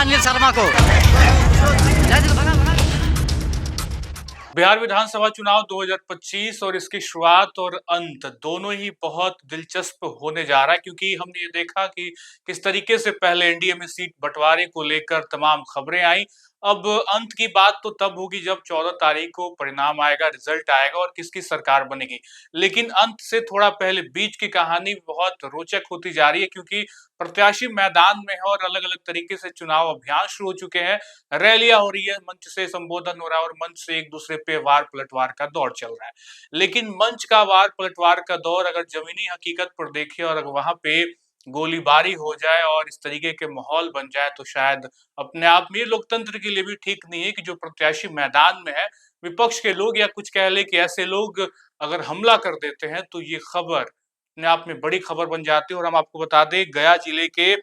अनिल शर्मा को। बिहार विधानसभा चुनाव 2025 और इसकी शुरुआत और अंत दोनों ही बहुत दिलचस्प होने जा रहा है, क्योंकि हमने ये देखा कि किस तरीके से पहले एनडीए में सीट बंटवारे को लेकर तमाम खबरें आई। अब अंत की बात तो तब होगी जब 14 तारीख को परिणाम आएगा, रिजल्ट आएगा और किसकी सरकार बनेगी। लेकिन अंत से थोड़ा पहले बीच की कहानी बहुत रोचक होती जा रही है, क्योंकि प्रत्याशी मैदान में है और अलग अलग तरीके से चुनाव अभियान शुरू हो चुके हैं। रैलियां हो रही है, मंच से संबोधन हो रहा है और मंच से एक दूसरे पे वार पलटवार का दौर चल रहा है। लेकिन मंच का वार पलटवार का दौर अगर जमीनी हकीकत पर देखे और अगर वहां पे गोलीबारी हो जाए और इस तरीके के माहौल बन जाए तो शायद अपने आप में ये लोकतंत्र के लिए भी ठीक नहीं है कि जो प्रत्याशी मैदान में है, विपक्ष के लोग या कुछ कह ले कि ऐसे लोग अगर हमला कर देते हैं तो ये खबर अपने आप में बड़ी खबर बन जाती है। और हम आपको बता दें, गया जिले के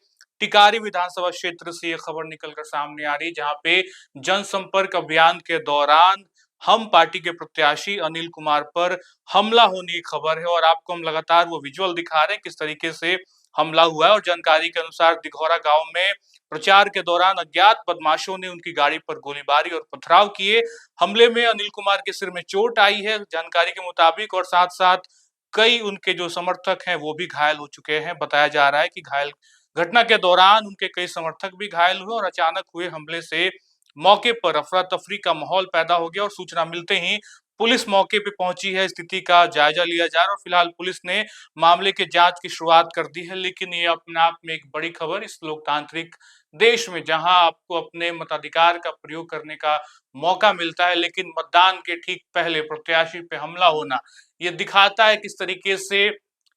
टिकारी विधानसभा क्षेत्र से ये खबर निकलकर सामने आ रही है, जहां पे जनसंपर्क अभियान के दौरान हम पार्टी के प्रत्याशी अनिल कुमार पर हमला होने की खबर है। और आपको हम लगातार वो विजुअल दिखा रहे हैं किस तरीके से हमला हुआ है। और जानकारी के अनुसार दिघौरा गांव में प्रचार के दौरान अज्ञात बदमाशों ने उनकी गाड़ी पर गोलीबारी और पथराव किए। हमले में अनिल कुमार के सिर में चोट आई है जानकारी के मुताबिक, और साथ साथ कई उनके जो समर्थक हैं वो भी घायल हो चुके हैं। बताया जा रहा है कि घायल घटना के दौरान उनके कई समर्थक भी घायल हुए और अचानक हुए हमले से मौके पर अफरा तफरी का माहौल पैदा हो गया। और सूचना मिलते ही पुलिस मौके पे पहुंची है, स्थिति का जायजा लिया जा रहा है और फिलहाल पुलिस ने मामले के जांच की शुरुआत कर दी है। लेकिन ये अपने आप में एक बड़ी खबर इस लोकतांत्रिक देश में, जहां आपको अपने मताधिकार का प्रयोग करने का मौका मिलता है, लेकिन मतदान के ठीक पहले प्रत्याशी पे हमला होना, ये दिखाता है किस तरीके से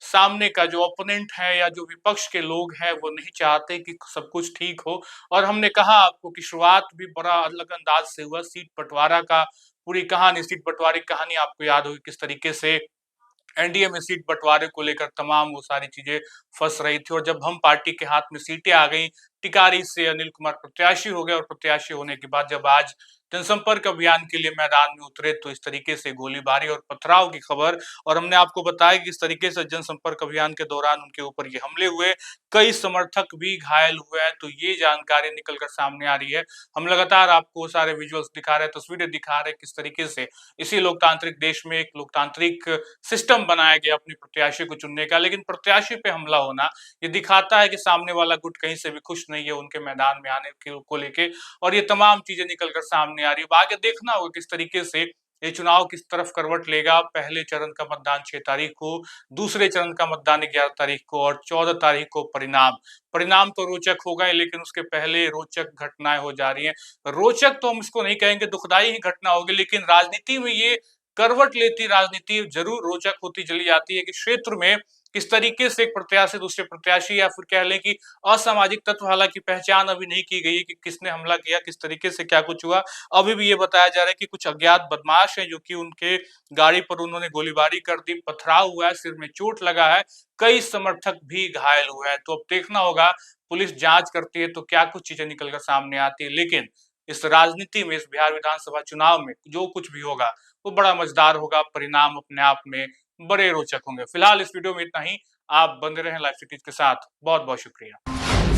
सामने का जो ओपोनेंट है या जो विपक्ष के लोग हैं वो नहीं चाहते कि सब कुछ ठीक हो। और हमने कहा आपको कि शुरुआत भी बड़ा अलग अंदाज से हुआ, सीट बंटवारा का पूरी कहानी, सीट बंटवारे की कहानी आपको याद होगी किस तरीके से एनडीए में सीट बंटवारे को लेकर तमाम वो सारी चीजें फंस रही थी। और जब हम पार्टी के हाथ में सीटें आ गई, टिकारी से अनिल कुमार प्रत्याशी हो गए और प्रत्याशी होने के बाद जब आज जनसंपर्क अभियान के लिए मैदान में उतरे तो इस तरीके से गोलीबारी और पथराव की खबर। और हमने आपको बताया कि इस तरीके से जनसंपर्क अभियान के दौरान उनके ऊपर ये हमले हुए, कई समर्थक भी घायल हुए हैं। तो ये जानकारी निकलकर सामने आ रही है। हम लगातार आपको सारे विजुअल्स दिखा रहे हैं, तस्वीरें दिखा रहे हैं किस तरीके से इसी लोकतांत्रिक देश में एक लोकतांत्रिक सिस्टम बनाया गया अपने प्रत्याशी को चुनने का। लेकिन प्रत्याशी पे हमला होना ये दिखाता है कि सामने वाला गुट कहीं से भी खुश नहीं है उनके मैदान में आने को लेके। और ये तमाम चीजें निकलकर सामने आ रही है। आगे देखना होगा किस तरीके से ये चुनाव किस तरफ करवट लेगा। पहले चरण का मतदान 6 तारीख को, दूसरे चरण का मतदान 11 तारीख को और 14 तारीख को परिणाम। परिणाम तो रोचक होगा, लेकिन उसके पहले रोचक घटनाएं हो जा रही हैं। रोचक तो हम इसको नहीं कहेंगे, दुखदाई ही घटना होगी, लेकिन राजनीति में ये करवट लेती राजनीति जरूर रोचक होती चली जाती है कि क्षेत्र में किस तरीके से एक प्रत्याशी दूसरे प्रत्याशी या फिर कह लें कि असामाजिक तत्व, हालांकि पहचान अभी नहीं की गई है कि किसने हमला किया, किस तरीके से क्या कुछ हुआ। अभी भी ये बताया जा रहा है कि कुछ अज्ञात बदमाश हैं जो कि उनके गाड़ी पर उन्होंने गोलीबारी कर दी, पथराव हुआ है, सिर में चोट लगा है, कई समर्थक भी घायल हुए हैं। तो अब देखना होगा पुलिस जांच करती है तो क्या कुछ चीजें निकलकर सामने आती है। लेकिन इस राजनीति में, इस बिहार विधानसभा चुनाव में जो कुछ भी होगा वो बड़ा मजेदार होगा, परिणाम अपने आप में बड़े रोचक होंगे। फिलहाल इस वीडियो में इतना ही। आप बने रहें लाइव सिटीज के साथ। बहुत बहुत शुक्रिया।